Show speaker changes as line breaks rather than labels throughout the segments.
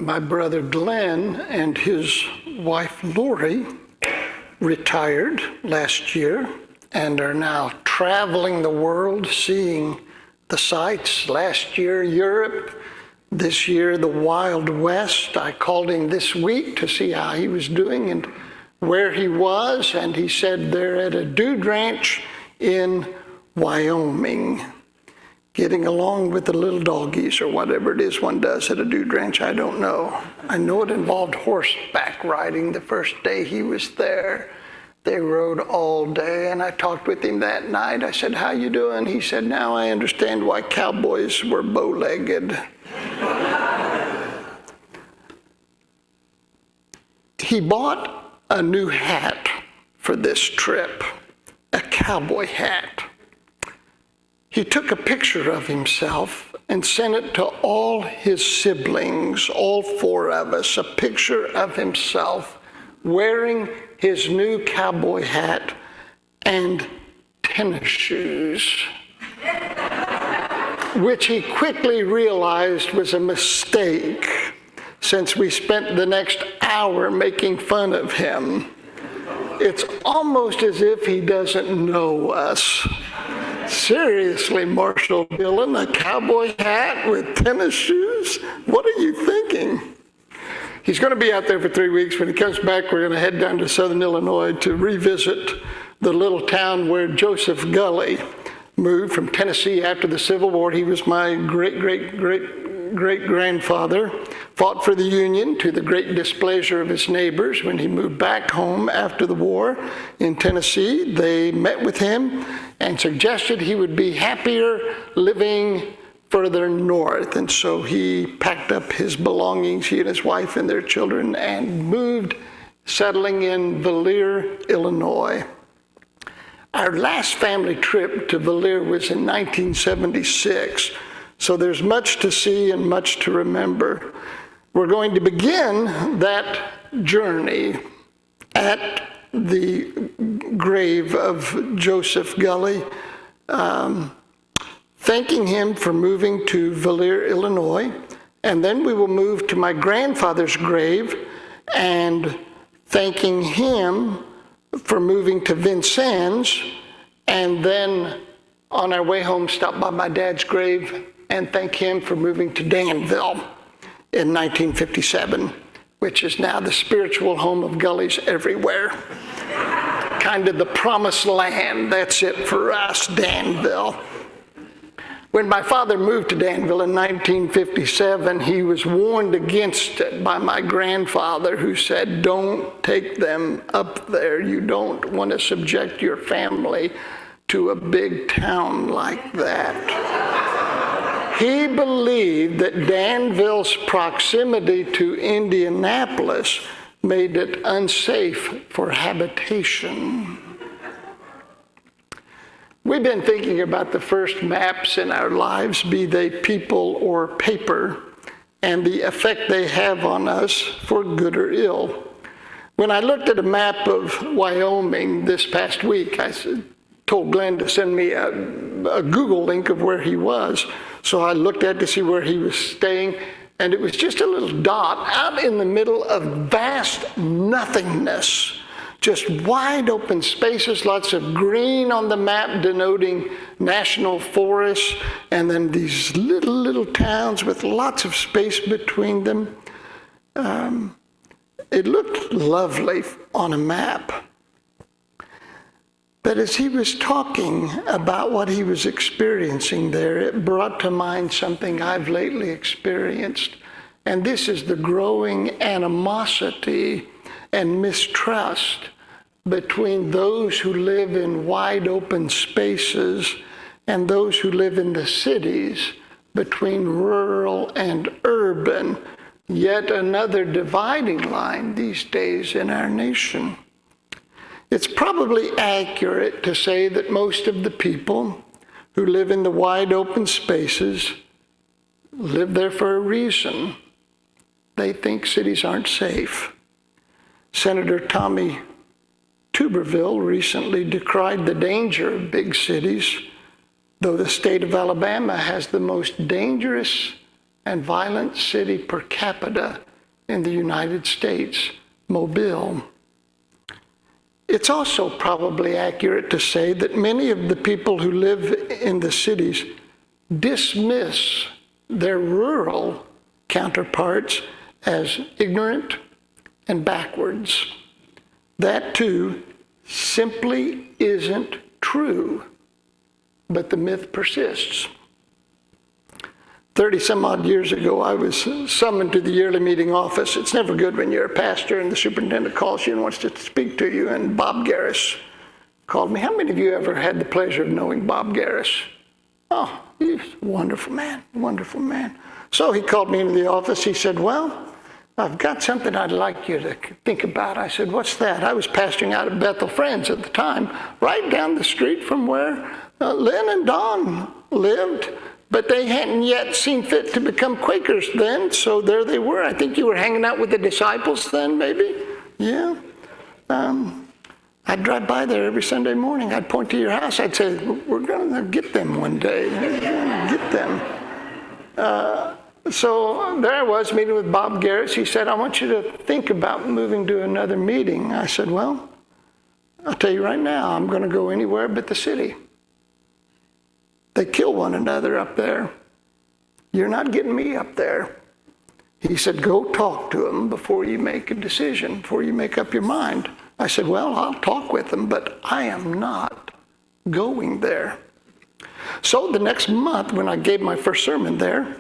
My brother Glenn and his wife Lori retired last year and are now traveling the world, seeing the sights. Last year, Europe. This year, the Wild West. I called him this week to see how he was doing and where he was, and he said they're at a dude ranch in Wyoming, getting along with the little doggies or whatever it is one does at a dude ranch. I don't know. I know it involved horseback riding the first day he was there. They rode all day, and I talked with him that night. I said, "How you doing?" He said, "Now I understand why cowboys were bow-legged." He bought a new hat for this trip, a cowboy hat. He took a picture of himself and sent it to all his siblings, all four of us, a picture of himself wearing his new cowboy hat and tennis shoes, which he quickly realized was a mistake since we spent the next hour making fun of him. It's almost as if he doesn't know us. Seriously, Marshall Dillon, a cowboy hat with tennis shoes? What are you thinking? He's going to be out there for 3 weeks. When he comes back, we're going to head down to southern Illinois to revisit the little town where Joseph Gulley moved from Tennessee after the Civil War. He was my great-great-great-great-grandfather, fought for the Union to the great displeasure of his neighbors. When he moved back home after the war in Tennessee, they met with him and suggested he would be happier living further north. And so he packed up his belongings, he and his wife and their children, and moved, settling in Valier, Illinois. Our last family trip to Valier was in 1976, so there's much to see and much to remember. We're going to begin that journey at the grave of Joseph Gulley, thanking him for moving to Valier, Illinois, and then we will move to my grandfather's grave and thanking him for moving to Vincennes, and then on our way home stop by my dad's grave and thank him for moving to Danville in 1957, which is now the spiritual home of Gulleys everywhere. Kind of the promised land, that's it for us, Danville. When my father moved to Danville in 1957, he was warned against it by my grandfather, who said, "Don't take them up there. You don't want to subject your family to a big town like that." He believed that Danville's proximity to Indianapolis made it unsafe for habitation. We've been thinking about the first maps in our lives, be they people or paper, and the effect they have on us for good or ill. When I looked at a map of Wyoming this past week, I told Glenn to send me a Google link of where he was. So I looked at it to see where he was staying, and it was just a little dot out in the middle of vast nothingness. Just wide open spaces, lots of green on the map denoting national forests, and then these little towns with lots of space between them. It looked lovely on a map. But as he was talking about what he was experiencing there, it brought to mind something I've lately experienced. And this is the growing animosity and mistrust between those who live in wide open spaces and those who live in the cities, between rural and urban, yet another dividing line these days in our nation. It's probably accurate to say that most of the people who live in the wide open spaces live there for a reason. They think cities aren't safe. Senator Tommy Tuberville recently decried the danger of big cities, though the state of Alabama has the most dangerous and violent city per capita in the United States, Mobile. It's also probably accurate to say that many of the people who live in the cities dismiss their rural counterparts as ignorant and backwards. That too simply isn't true, but the myth persists. 30 some odd years ago, I was summoned to the yearly meeting office. It's never good when you're a pastor and the superintendent calls you and wants to speak to you, and Bob Garris called me. How many of you ever had the pleasure of knowing Bob Garris? Oh, he's a wonderful man, wonderful man. So he called me into the office. He said, well, I've got something I'd like you to think about. I said, what's that? I was pastoring out at Bethel Friends at the time, right down the street from where Lynn and Don lived. But they hadn't yet seen fit to become Quakers then, so there they were. I think you were hanging out with the disciples then, maybe? Yeah. I'd drive by there every Sunday morning. I'd point to your house. I'd say, we're going to get them one day. We're going to get them. So there I was meeting with Bob Garris. He said, I want you to think about moving to another meeting. I said, well, I'll tell you right now, I'm going to go anywhere but the city. They kill one another up there. You're not getting me up there. He said, go talk to them before you make a decision, before you make up your mind. I said, well, I'll talk with them, but I am not going there. So the next month, when I gave my first sermon there,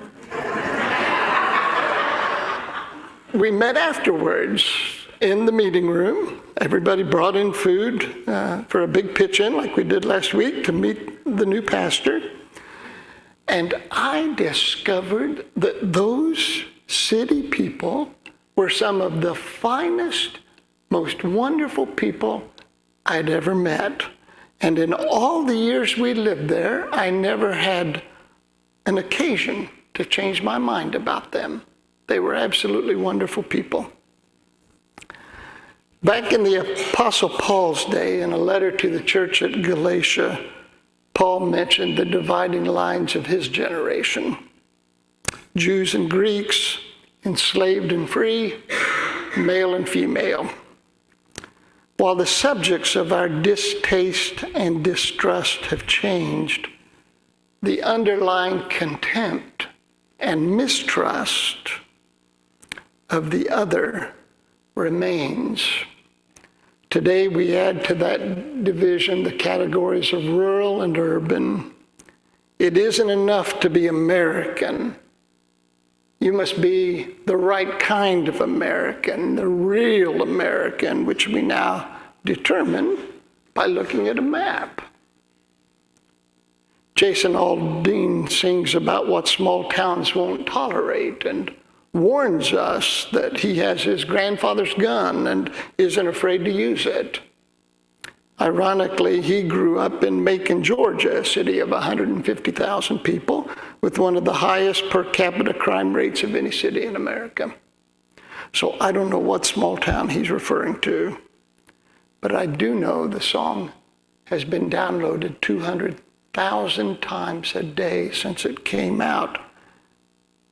we met afterwards in the meeting room. Everybody brought in food for a big pitch-in like we did last week to meet the new pastor. And I discovered that those city people were some of the finest, most wonderful people I'd ever met. And in all the years we lived there, I never had an occasion to change my mind about them. They were absolutely wonderful people. Back in the Apostle Paul's day, in a letter to the church at Galatia, Paul mentioned the dividing lines of his generation. Jews and Greeks, enslaved and free, male and female. While the subjects of our distaste and distrust have changed, the underlying contempt and mistrust of the other remains. Today we add to that division the categories of rural and urban. It isn't enough to be American. You must be the right kind of American, the real American, which we now determine by looking at a map. Jason Aldean sings about what small towns won't tolerate and warns us that he has his grandfather's gun and isn't afraid to use it. Ironically, he grew up in Macon, Georgia, a city of 150,000 people, with one of the highest per capita crime rates of any city in America. So I don't know what small town he's referring to, but I do know the song has been downloaded 200,000 times a day since it came out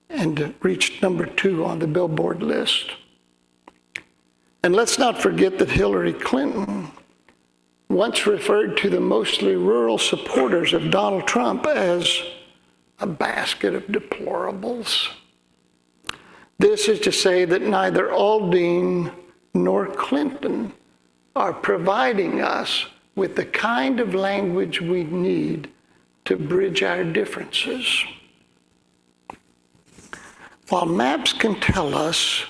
and reached number 2 on the Billboard list. And let's not forget that Hillary Clinton once referred to the mostly rural supporters of Donald Trump as a basket of deplorables. This is to say that neither Aldean nor Clinton are providing us with the kind of language we need to bridge our differences. While maps can tell us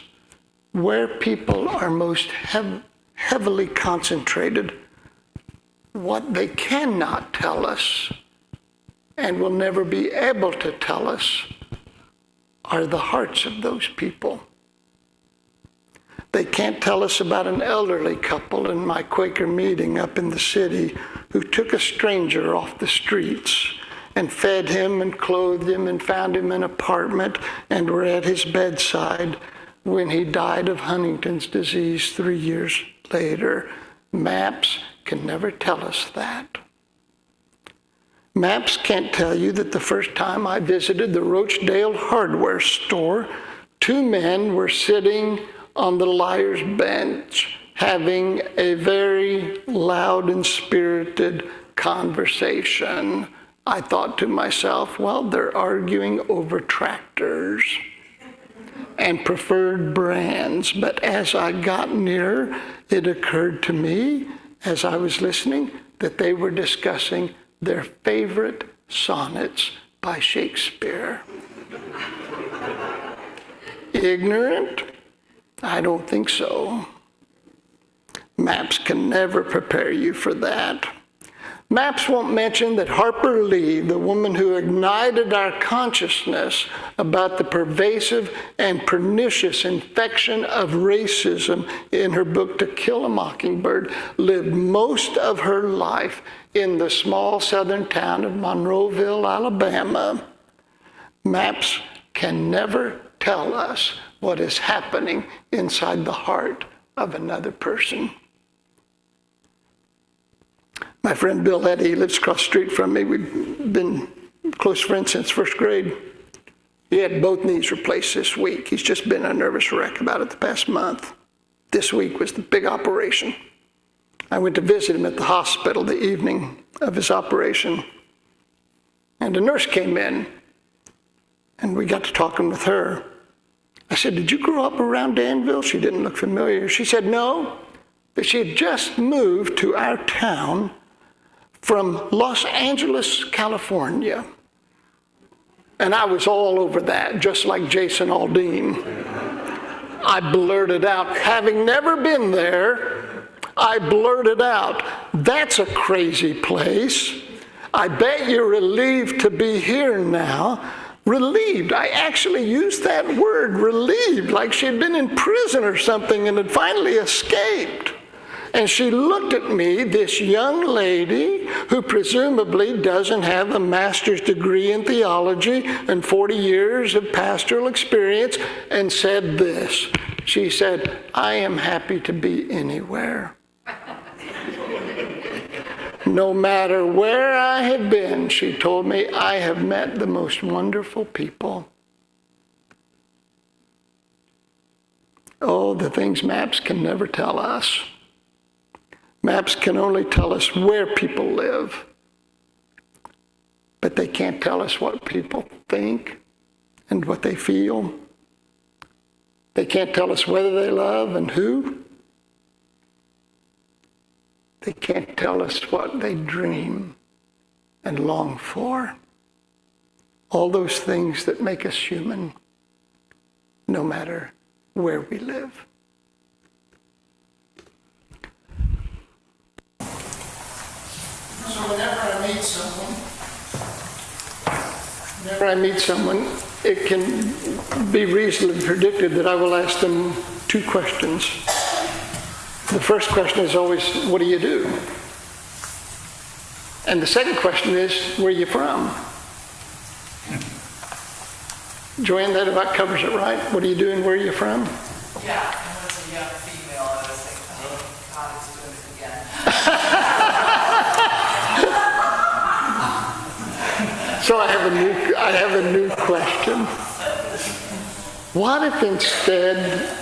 where people are most heavily concentrated, what they cannot tell us and will never be able to tell us are the hearts of those people. They can't tell us about an elderly couple in my Quaker meeting up in the city who took a stranger off the streets and fed him and clothed him and found him an apartment and were at his bedside when he died of Huntington's disease 3 years later. Maps can never tell us that. Maps can't tell you that the first time I visited the Rochdale hardware store two men were sitting on the liar's bench having a very loud and spirited conversation. I thought to myself, well, they're arguing over tractors and preferred brands. But as I got nearer, it occurred to me, as I was listening, that they were discussing their favorite sonnets by Shakespeare. Ignorant? I don't think so. Maps can never prepare you for that. Maps won't mention that Harper Lee, the woman who ignited our consciousness about the pervasive and pernicious infection of racism in her book To Kill a Mockingbird, lived most of her life in the small southern town of Monroeville, Alabama. Maps can never tell us what is happening inside the heart of another person. My friend Bill Eddy lives across the street from me. We've been close friends since first grade. He had both knees replaced this week. He's just been a nervous wreck about it the past month. This week was the big operation. I went to visit him at the hospital the evening of his operation. And a nurse came in, and we got to talking with her. I said, "Did you grow up around Danville?" She didn't look familiar. She said no, that she had just moved to our town from Los Angeles, California. And I was all over that, just like Jason Aldean. I blurted out, having never been there, I blurted out, "That's a crazy place. I bet you're relieved to be here now." Relieved. I actually used that word, relieved, like she'd been in prison or something and had finally escaped. And she looked at me, this young lady who presumably doesn't have a master's degree in theology and 40 years of pastoral experience, and said this. She said, "I am happy to be anywhere. No matter where I have been," she told me, "I have met the most wonderful people." Oh, the things maps can never tell us. Maps can only tell us where people live, but they can't tell us what people think and what they feel. They can't tell us whether they love and who. They can't tell us what they dream and long for. All those things that make us human, no matter where we live. So whenever I meet someone, it can be reasonably predicted that I will ask them two questions. The first question is always, "What do you do?" And the second question is, "Where are you from?" Joanne, that about covers it, right? What are you doing? Where are you from?
Yeah, and as a young female, I was like, "Oh, God is doing it again."
So I have a new question. What if instead,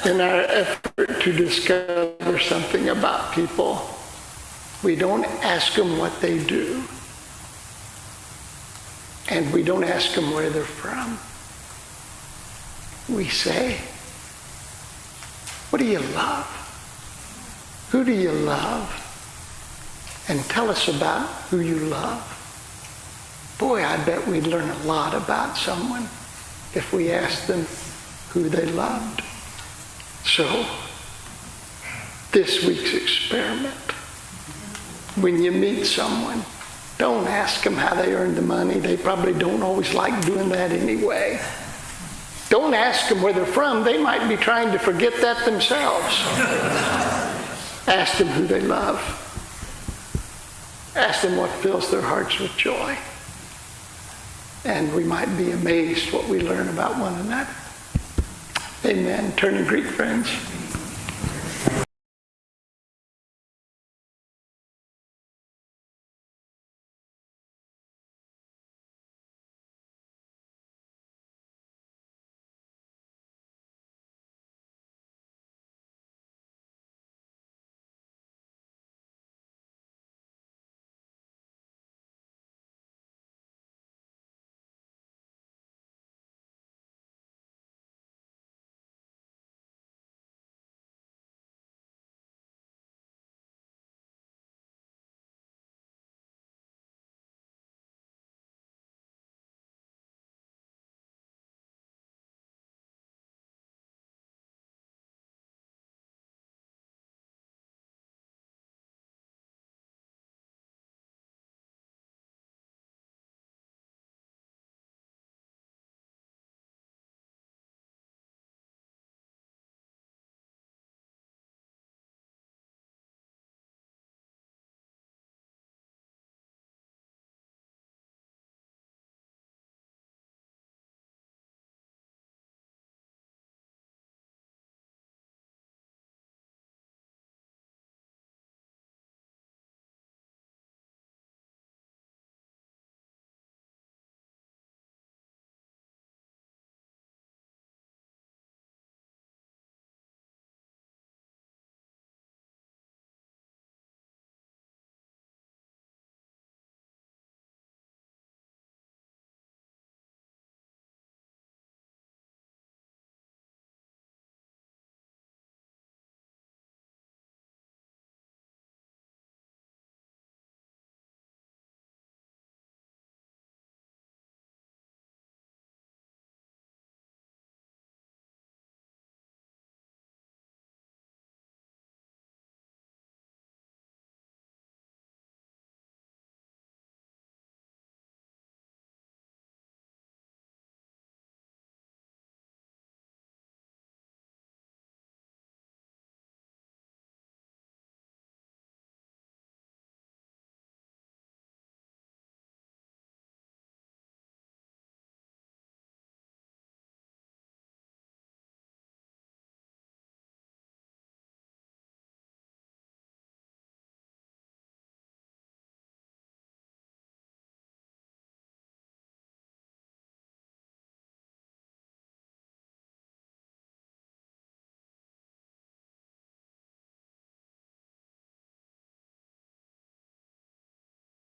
in our effort to discover something about people, we don't ask them what they do, and we don't ask them where they're from? We say, "What do you love? Who do you love? And tell us about who you love." Boy, I bet we'd learn a lot about someone if we asked them who they loved. So, this week's experiment, when you meet someone, don't ask them how they earned the money. They probably don't always like doing that anyway. Don't ask them where they're from. They might be trying to forget that themselves. Ask them who they love. Ask them what fills their hearts with joy. And we might be amazed what we learn about one another. Amen. Turn and greet, friends.